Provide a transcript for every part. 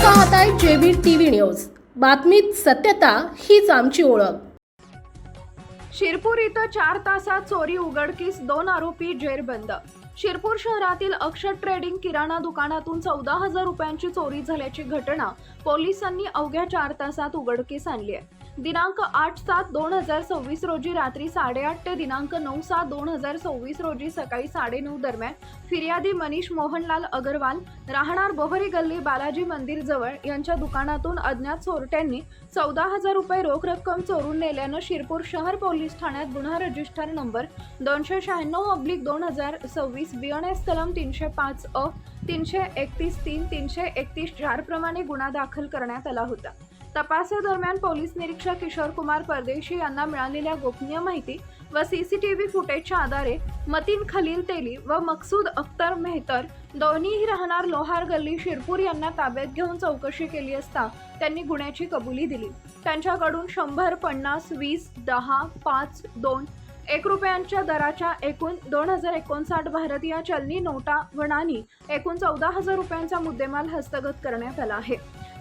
पाहताय JB TV news. बातमीत सत्यता हीच आमची ओळख। शिरपूर इथं 4 तासात चोरी उघडकीस, 2 आरोपी जेरबंद। शिरपूर शहरातील अक्षत ट्रेडिंग किराणा दुकानातून 14,000 रुपयांची चोरी झाल्याची घटना पोलिसांनी अवघ्या 4 तासात उघडकीस आणली आहे। दिनांक 8/7/2026 रोजी रात्री 8:30 ते दिनांक 9/7/2026 रोजी सकाळी 9:30 दरम्यान फिर्यादी मनीष मोहनलाल अगरवाल राहणार बोहरी गल्ली बालाजी मंदिर जवळ यांच्या दुकानातून अज्ञात चोरट्यांनी 14,000 रुपये रोख रक्कम चोरून नेल्यानं शिरपूर शहर पोलीस ठाण्यात गुन्हा रजिस्टर नंबर 296/2026 BNS कलम 305 अ 331-3 331-4 प्रमाणे गुन्हा दाखल करण्यात आला होता। तपासादरम्यान पोलीस निरीक्षक किशोर कुमार परदेशी यांना मिळालेल्या गोपनीय माहिती व सीसीटीव्ही फुटेजच्या आधारे मतीन खलील तेली व मकसूद अख्तर मेहतर दोन्हीही राहणार लोहार गल्ली शिरपूर यांना ताब्यात घेऊन चौकशी केली असता त्यांनी गुन्ह्याची कबुली दिली। त्यांच्याकडून 100, 50, 20, 10, 5, 2, 1 रुपयांच्या दराच्या एकूण 2059 भारतीय चलनी नोटा व नाणी एकूण 14,000 रुपयांचा मुद्देमाल हस्तगत करण्यात आला आहे।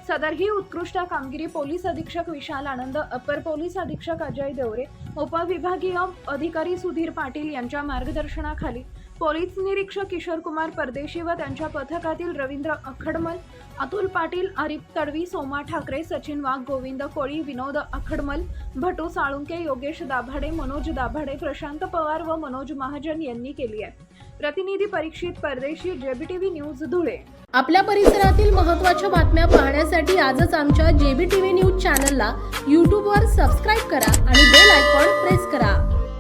सदर ही उत्कृष्ट कामगिरी पोलीस अधीक्षक विशाल आनंद, अपर पोलीस अधीक्षक अजय देवरे, उपविभागीय अधिकारी सुधीर पाटील यांच्या मार्गदर्शनाखाली पोलीस निरीक्षक किशोर कुमार परदेशी व त्यांच्या पथकातील रवींद्र अखडमल, अतुल पाटील, आरिफ तडवी, सोमा ठाकरे, सचिन वाघ, गोविंद कोळी, विनोद अखडमल, भटू साळुंके, योगेश दाभाडे, मनोज दाभाडे, प्रशांत पवार व मनोज महाजन यांनी केली आहे। प्रतिनिधी परीक्षित परदेशी, जेबी टीव्ही न्यूज, धुळे। आपल्या परिसरातील महत्त्वाच्या बातम्या पाहण्यासाठी आजच आमच्या जेबी टीव्ही न्यूज चॅनलला YouTube वर सबस्क्राइब करा आणि बेल आयकॉन प्रेस करा।